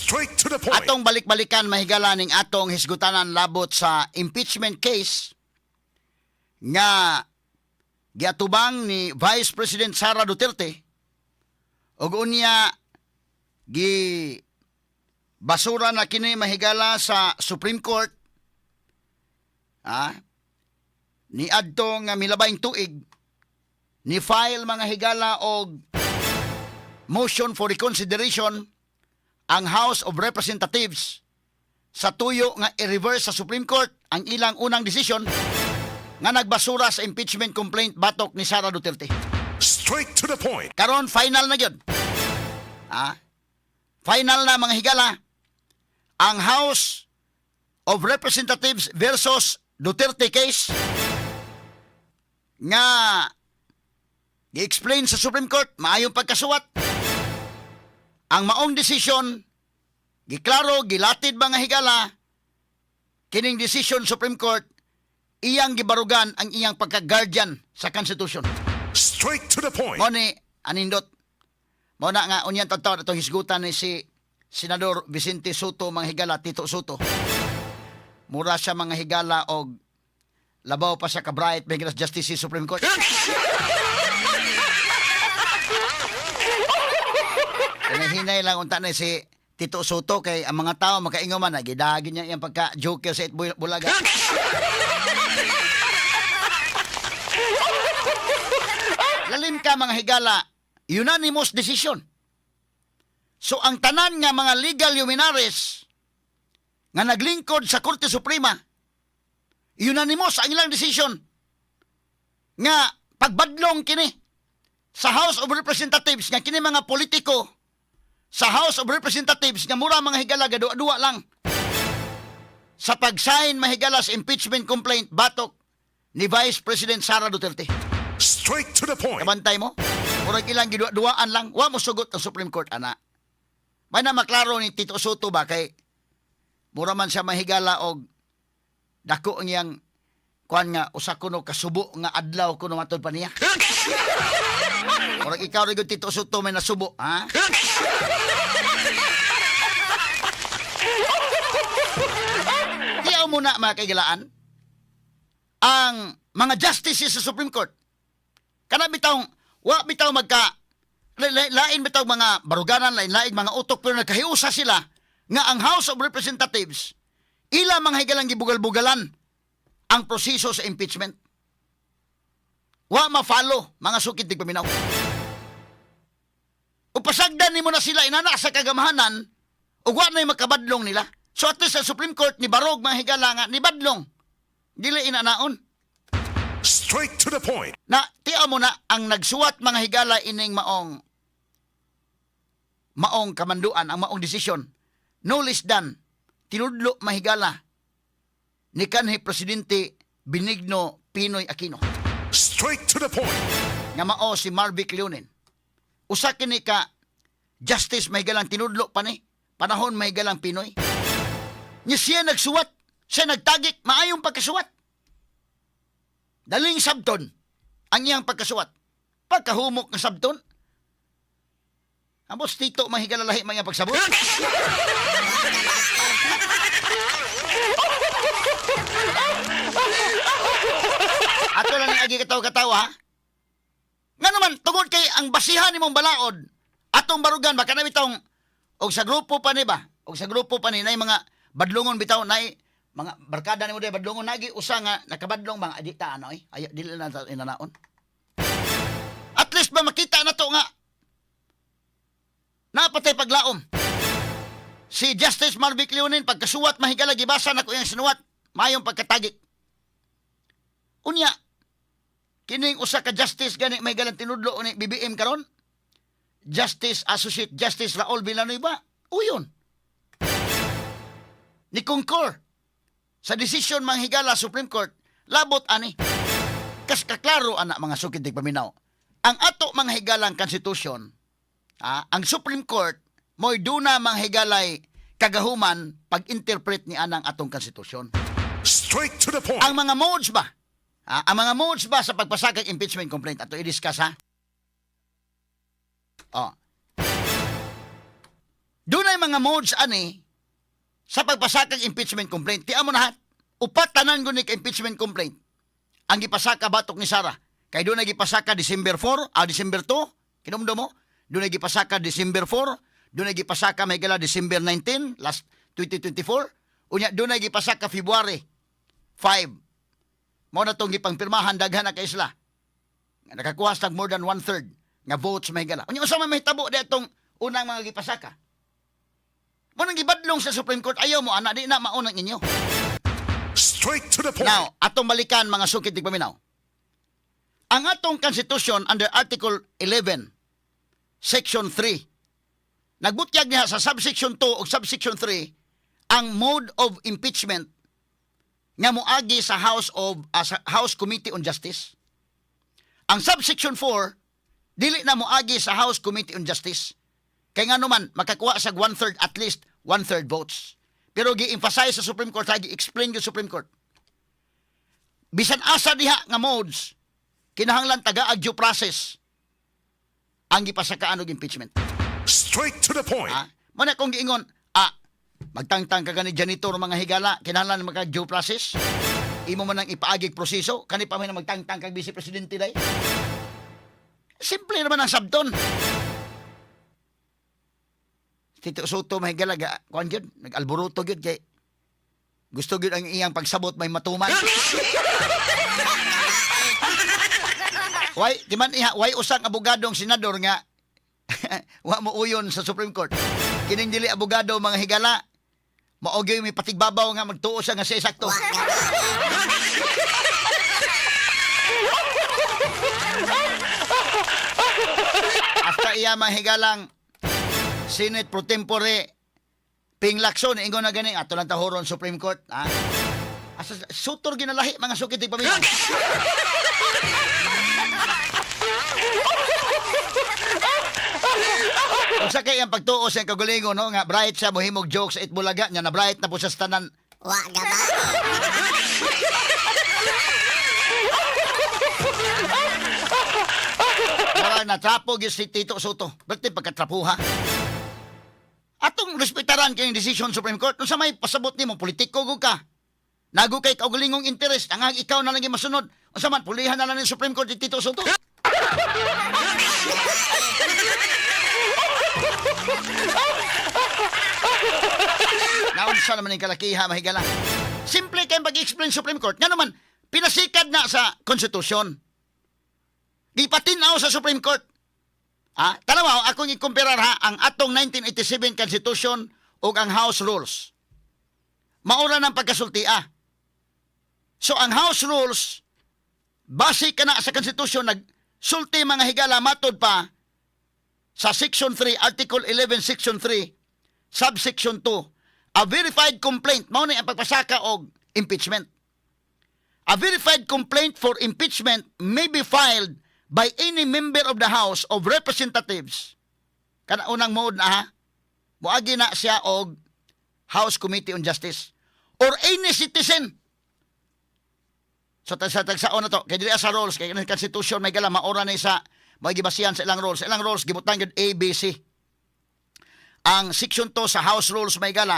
Straight to the point. Atong balik-balikan mahigala ning atong hisgutanan labot sa impeachment case nga giatubang ni Vice President Sara Duterte ug unya gi basura na kini mahigala sa Supreme Court ni adto nga milabayng tuig ni file mga higala og motion for reconsideration ang House of Representatives sa tuyo nga i-reverse sa Supreme Court ang ilang unang desisyon nga nagbasura sa impeachment complaint batok ni Sara Duterte. Straight to the point. Karon final na gyud. Final na mga higala ang House of Representatives versus Duterte case nga gi-explain sa Supreme Court maayong pagkasuwat. Ang maong desisyon, giklaro, gilatid mga higala, kining desisyon Supreme Court, iyang gibarugan ang iyang pagka-guardian sa Constitution. Straight to the point. Mo ni anindot. Mo na nga unyan tataw itong hisgutan ni si Senador Vicente Soto mga higala, Tito Soto. Mura siya mga higala og labaw pa sa kabright Vegas Justice sa Supreme Court. Hinay lang unta na si Tito Soto kay ang mga tao makaingaw man nagidagi niya iyang pagka-joker sa Bulaga. Lalim ka mga higala, unanimous decision. So ang tanan nga mga legal luminaries nga naglingkod sa Korte Suprema, unanimous ang ilang decision nga pagbadlong kini sa House of Representatives nga kini mga politiko sa House of Representatives nga mura mga higala gadua-dua lang sa pag-sign mahigala sa impeachment complaint batok ni Vice President Sara Duterte. Straight to the point. Kabantay mo? Murag ilang gidua-duaan lang. Wa mo sugot ang Supreme Court, ana. May na maklaro ni Tito Soto ba kay mura man siya mahigala og dako ang iyang kuan nga usa kuno kasubo nga adlaw kuno matod pa niya. Murag ikaw rin Tito Soto may nasubo, ha? Tiyaw muna mga kaigalaan ang mga justices sa Supreme Court. Kana bitaw, wa bitaw lain bitaw mga baruganan, lain mga utok, pero nagkahiusa sila nga ang House of Representatives ila mga higalang gibugal-bugalan ang proseso sa impeachment. Wa ma-follow mga sukid tig paminaw. Upasagdan nimo na sila inana sa kagamahanan ug wa na makabadlong nila. So at least sa Supreme Court ni barog mga higala nga ni badlong. Dili inanaon. Straight to the point. Na tiyaw mo na ang nagsuwat mga higala ining maong kamanduan, ang maong desisyon. No less than tinudlo mahigala ni kanhi Presidente Benigno Pinoy Aquino. Straight to the point. Nga mao si Marvic Leonen. Usa kini ka justice mahigalang tinudlo pa ni panahon mahigalang Pinoy. Nya siya nagsuwat, siya nagtagik, maayong pagkasuwat. Daling sabton ang iyang pagkasuwat. Pagkahumok ng sabton, ambos tito mahigalalahi mga pagsabot. Ato lang ni agi kataw-kataw, ha? Nga naman, tungod kay ang basihan ni mong balaod, atong barugan, baka na bitong, o sa grupo pa ni ba? O sa grupo pa ni, na mga badlungon bitaw, na mga barkada ni mo dahil badlungon, nagi usa nga, nakabadlong mga adita, ano eh? Ay, dili na inanaon. At least ba makita na to nga, napatay paglaom. Si Justice Marvic Leonen, pagkasuwat, mahigala, gibasa na ko yung sinuwat, mayong pagkatagik. Unya, kining usa ka justice gani may galang tinudlo ni BBM karon. Justice Associate Justice Raul Villanueva. Uyon. Ni concur sa desisyon manghigala Supreme Court labot ani. Kas kaklaro anak mga sukid tig paminaw. Ang ato manghigalang konstitusyon, ang Supreme Court mo'y duna manghigalay kagahuman pag-interpret ni anang atong konstitusyon. Straight to the point. Ang mga modes ba? Ang mga modes ba sa pagpasakag impeachment complaint? Ato i-discuss, ha? Dunay mga modes ani sa pagpasakag impeachment complaint. Tiyan mo na upat tanan gud ni ka impeachment complaint. Ang gipasaka batok ni Sara. Kay doon nagipasaka December 4, December 2, kinumdo mo? Doon nagipasaka December 4, doon nagipasaka may gala December 19, last 2024. Unya doon nagipasaka February 5. Mao na tong gipangpirmahan daghan na kay isla. Nakakuha sa more than 1/3 nga votes may gala. Unya usa man mahitabo datong unang mga gipasaka. Mo nang gibadlong sa Supreme Court, ayaw mo ana di na maunang inyo. Straight to the point. Now, atong balikan mga sukit tigpaminaw. Ang atong Constitution under Article 11, Section 3, nagbutyag niya sa Subsection 2 o Subsection 3 ang mode of impeachment nga moagi sa House Committee on Justice. Ang Subsection 4, dili na moagi sa House Committee on Justice. Kaya nga naman, makakuha sa 1/3, at least 1/3 votes. Pero gi-emphasize sa Supreme Court, gi-explain yung Supreme Court. Bisan asa diha nga modes, kinahanglan taga due process ang gipasakaan og impeachment. Straight to the point. Muna kung giingon, magtangtang ka gani janitor mga higala, kinahanglan maka due process. Imo man ang ipaagig proseso, kani pa man magtangtang kag vice presidente day. Simple naman ang sabton. Tito Soto mahigala kuan gyud, nag-alboruto gyud kay gusto gyud ang iyang pagsabot may matuman. Why usang abogadong senador nga wa mo uyon sa Supreme Court. Kining dili abogado mga higala, maogi may patigbabaw nga magtuo siya nga sa eksakto. Hasta iya mga higalang Senate pro tempore Ping Lacson ingon na gani ato lang tahoron Supreme Court. Asa sutor ginalahi mga sukit pamilya. Unsa kay ang pagtuo sa kagalingon no nga bright siya mohimog jokes sa Itbulaga nya na bright na po sa tanan. Wa gaba. Para natrapo gyud si Tito Soto. Bakit pagkatrapuha? Atong respetaran kay decision Supreme Court unsa may pasabot nimo politiko gud ka. Nago kay kaugalingong interest ang ikaw na lang masunod. Unsa man pulihan na lang ni Supreme Court ni Tito Soto. Naunsa naman yung kalakiha, mahigala. Simple kayong pag-explain Supreme Court. Nga naman, pinasikad na sa Konstitusyon. Gipatinaw sa Supreme Court. Tanawa, akong ikumparar ang atong 1987 Constitution o ang House Rules. Maura ng pagkasultia. So, ang House Rules, base ka na sa Constitution, nagsulti mga higala matod pa sa Section 3, Article 11, Section 3, Subsection 2, a verified complaint, mao ni ang pagpasaka og impeachment. A verified complaint for impeachment may be filed by any member of the House of Representatives. Kana unang mode na moagi na siya og House Committee on Justice or any citizen. So tagsaon na to kay dili sa rules kay ang Constitution may gala maora na sa may gibasihan sa ilang rules. Ilang rules gibutan gyud ABC. Ang Section 2 sa House Rules may gala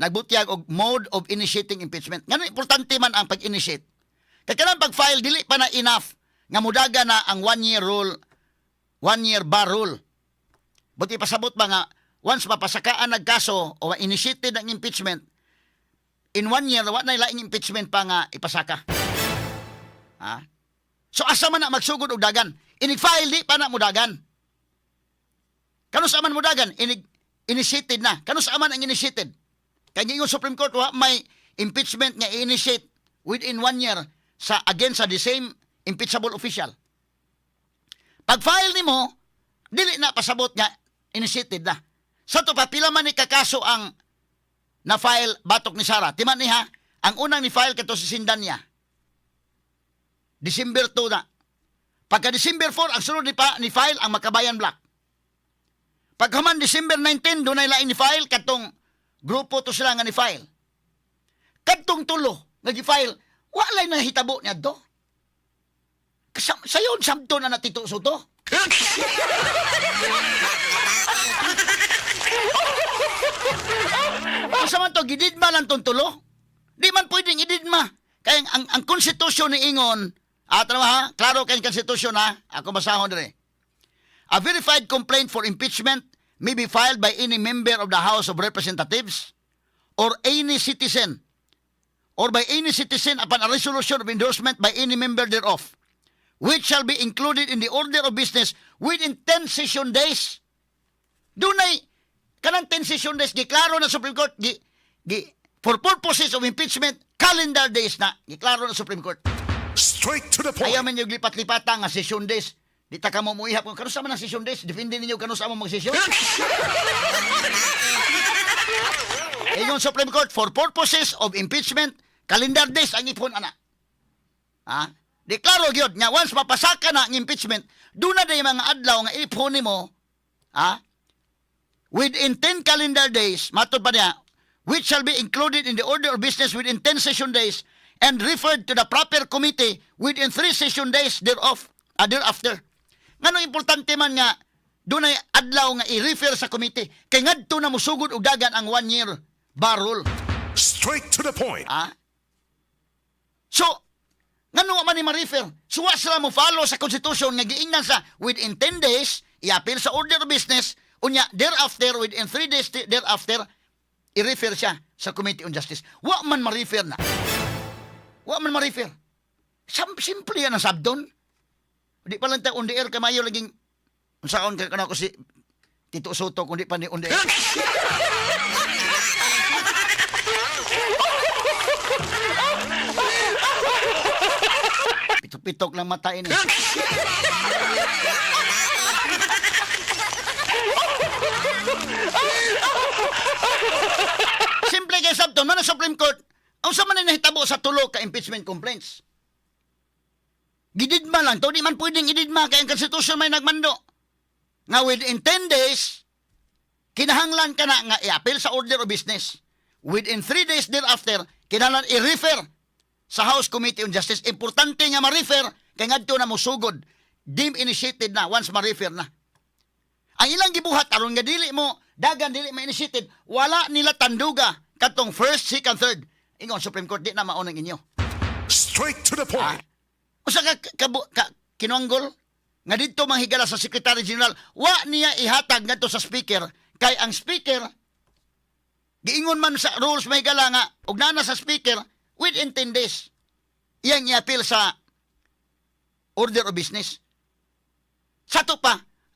nagbutyag og mode of initiating impeachment. Ngano importante man ang pag-initiate. Kay kanang pag-file dili pa na enough nga mudaga na ang 1-year rule, 1-year bar rule. Buti pasabot ba nga once mapasakaan nagkaso o initiated ang impeachment, in 1 year wa na laing impeachment pa nga ipasaka. So asa man na magsugod og dagan? Inig-file di pa na mudagan. Kano sa man mudagan? Initiated na. Kano sa man ang initiated? Kaya yung Supreme Court wa may impeachment nga i-initiate within 1 year sa against sa the same impeachable official. Pag-file nimo, dili na pasabot nga initiated na. Sa to pa pila man ni kakaso ang na-file batok ni Sara. Timan niya, ang unang ni-file kato si Sindanya. December 2 na. Pagka December 4, ang sunod ni-file ang Makabayan Black. Pagkaman December 19, doon ay laing ni-file katong grupo to sila nga ni-file. Katong tulo, nag-file, walay na hitabo niya do. Sayon, sabto na Tito Soto. Unsa man to gididma lang tong tulo? Di man pwedeng ididma. Kaya ang konstitusyon ni ingon, ha, klaro kay konstitusyon ha, ako basahon dire. A verified complaint for impeachment may be filed by any member of the House of Representatives or any citizen upon a resolution of endorsement by any member thereof, which shall be included in the order of business within 10 session days. Dunay kanang 10 session days giklaro na Supreme Court for purposes of impeachment calendar days na giklaro na Supreme Court. Straight to the point. Ayaw man yung lipat-lipata nga session days. Di ta ka mo muihap kung kano sa man ang session days. Depende ninyo kano sa mo mag-session. Ingon Supreme Court for purposes of impeachment calendar days ang ipon ana. Ha? Deklaro gyud nga once mapasaka na ang impeachment, do na day mga adlaw nga ipon nimo, ha? Within 10 calendar days, matod pa niya, which shall be included in the order of business within 10 session days and referred to the proper committee within 3 session days thereafter. Ngano importante man nga dunay adlaw nga i-refer sa committee kay ngadto na musugod og dagan ang 1 year bar rule. Straight to the point. Ha? So, ngano man ni ma-refer? Suwa sila mo follow sa constitution nga giingnan sa within 10 days i-appeal sa order of business unya thereafter within 3 days thereafter i-refer siya sa Committee on Justice. Wa man ma-refer na. Wa man ma-refer. Simple yan ang sabdon. Di pa lang tayo on the air kamayo laging unsaon ka kana ko si Tito Soto kundi pa ni on the air. Pitok-pitok lang mata ini. Simple kay sabton man ang Supreme Court. Ang sa man nahitabo sa tulo ka impeachment complaints. Gididma lang to, di man pwedeng ididma kay ang konstitusyon may nagmando. Nga within 10 days, kinahanglan ka na nga i-appeal sa order of business. Within 3 days thereafter, kinahanglan i-refer sa House Committee on Justice. Importante nga ma-refer kay ngadto na musugod. Deemed initiated na once ma-refer na. Ang ilang gibuhat aron nga dili mo dagan dili ma-initiated, wala nila tanduga katong first, second, third. Ingon Supreme Court di na maunang inyo. Straight to the point. Usa ka kinuanggol nga didto manghigala sa Secretary General, wa niya ihatag ngadto sa speaker kay ang speaker giingon man sa rules mahigala nga ug nana sa speaker within 10 days iyang i-appeal sa order of business. Sato pa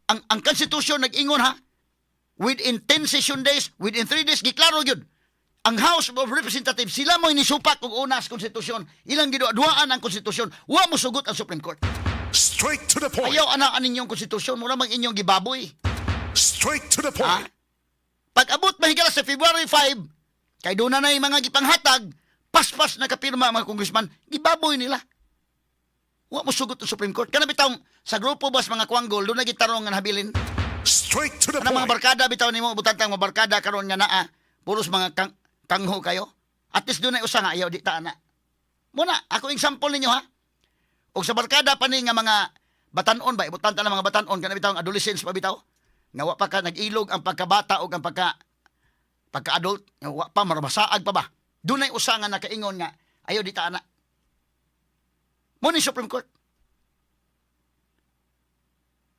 ang constitution nag-ingon ha within 10 session days, within 3 days giklaro gyud ang House of Representatives, sila mo inisupak og una sa konstitusyon. Ilang giduadwaan ang konstitusyon. Wa mo sugot ang Supreme Court. Straight to the point. Ayaw anaan ninyong konstitusyon. Mura mang inyong gibaboy. Straight to the point. Pag-abot mahigala sa February 5, kay doon na yung mga gipanghatag, paspas na kapirma mga congressman, gibaboy nila. Wa mo sugot ang Supreme Court. Kana bitaw sa grupo bas mga kwanggol, doon na gitarong nga nahabilin. Straight to the Ano mga point. barkada bitaw nimo butantang mga barkada karon nga naa, puros mga kangho kayo. At least doon ay usa nga ayaw di ta ana. Muna, ako example ninyo ha. Og sa barkada pa ni nga mga batanon ba, ibutan ta ng mga batanon kana bitaw adolescents pa bitaw. Nga wa pa ka nag-ilog ang pagkabata o ang pagka-adult, nga wa pa marabasaag pa ba. Doon ay usa nga nakaingon nga ayaw di ta ana. Mo ni Supreme Court.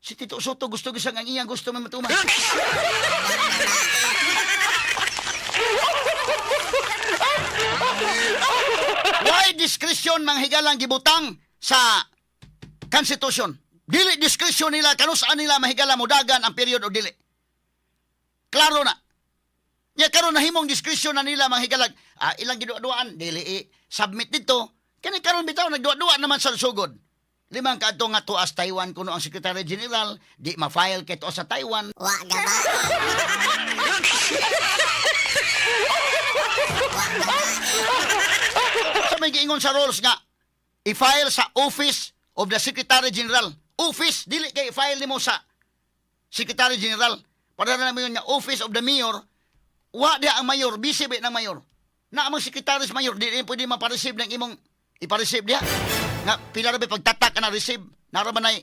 Si Tito Soto gusto gisang ang iyang gusto may matuman. Why discretion manghigalang gibutang sa Constitution? Dili discretion nila kano saan nila mahigala mo dagan ang period o dili. Klaro na. Nya karon nahimong discretion na nila manghigalag ilang giduduan dili submit dito. Kani karon bitaw nagduwa naman sa sugod. Limang kadto nga tuas Taiwan kuno ang Secretary General, di ma-file kay tuas sa Taiwan. Wa gaba. Sa may giingon sa rules nga, i-file sa Office of the Secretary General. Office, dili kay i-file nimo sa Secretary General. Para na mo yun nga, Office of the Mayor, wa dia ang mayor, busy ba ng mayor. Na amang Secretary Mayor, di rin pwede mapareceive ng imong ipareceive dia. Nga, pila rabi pagtatak ka na receive, naraman na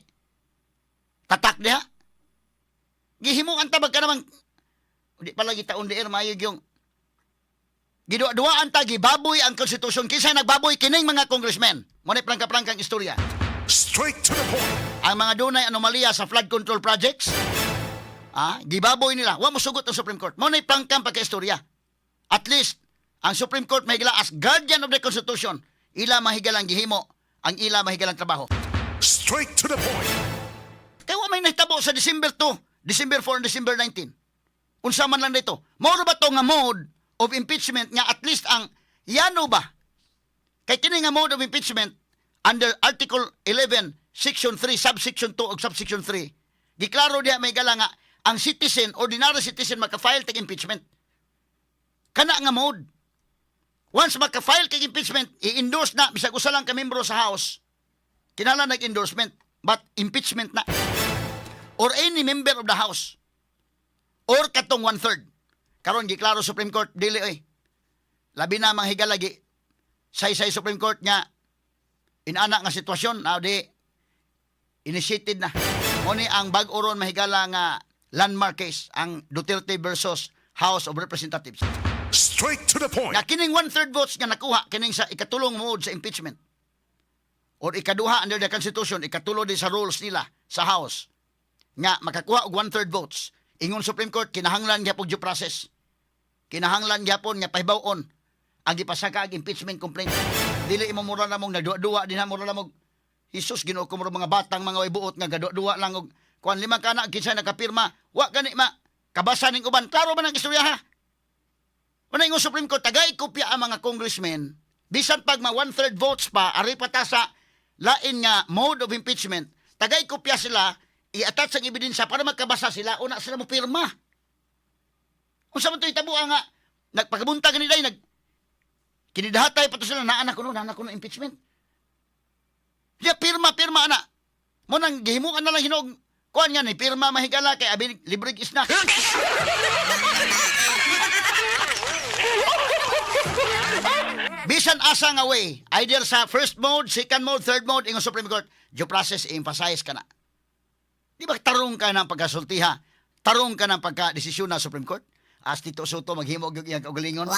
tatak dia. Gihimo ang tabag ka naman, di pala kita on the air, mayog yung Giduwa-duwaan ta gibaboy ang konstitusyon kinsa nagbaboy kining mga congressmen. Mo ni prangka-prangkang istorya. Straight to the point. Ang mga dunay anomalya sa flood control projects, gibaboy nila. Wa mo sugot ang Supreme Court. Mo ni prangkang pagkaistorya. At least ang Supreme Court mahigala as guardian of the Constitution. Ila mahigalang gihimo ang ila mahigalang trabaho. Straight to the point. Kaya wa may nahitabo sa December 2, December 4, and December 19. Unsa man lang dito. Mao ba to nga mode of impeachment nga at least ang yano ba? Kay kini nga mode of impeachment under Article 11, Section 3, Subsection 2 ug Subsection 3, giklaro diha may gala nga ang citizen, ordinary citizen maka-file tag impeachment. Kana nga mode. Once maka-file kag impeachment, i-endorse na bisag usa lang ka membro sa House. Kinahanglan nag-endorsement, but impeachment na. Or any member of the House. Or katong 1/3. Karon giklaro Supreme Court dili oy. Labi na manghigala gi say Supreme Court nga inana nga sitwasyon now di initiated na. Moni ang bag-o ron mahigala nga landmark case ang Duterte versus House of Representatives. Straight to the point. Nga kining 1/3 votes nga nakuha kining sa ikatulong mode sa impeachment. Or ikaduha under the Constitution, ikatulo din sa rules nila sa House. Nga makakuha og 1/3 votes. Ingon Supreme Court kinahanglan gyapon due process. Kinahanglan gyapon nga pahibaw-on ang gipasaka ag impeachment complaint. Dili imo mura na mong nagduwa-duwa din mura na mong Hesus Ginoo ko mga batang mga way buot nga gaduwa lang og kuan lima kana kinsa nakapirma wa gani ma kabasa ning uban klaro man ang istorya ha. Una ingon Supreme Court tagay kopya ang mga congressmen bisan pag ma 1/3 votes pa ari pa ta sa lain nga mode of impeachment tagay kopya sila i-attach ang ebidensya para magkabasa sila una sila mo pirma. Unsa man to itabo nga nagpagabuntag ni day kinidahatay pa to sila na anak ko impeachment. Diya pirma ana. Mo nang gihimuan na lang hinog kuan nga ni pirma mahigala kay abi libre isna. Bisan asa nga way, either sa first mode, second mode, third mode, ingon Supreme Court, due process i-emphasize ka na. Di ba tarong ka ng pagkasultiha? Tarong ka ng pagka-desisyon na Supreme Court? As Tito Soto maghimog yung iyang kaugalingon.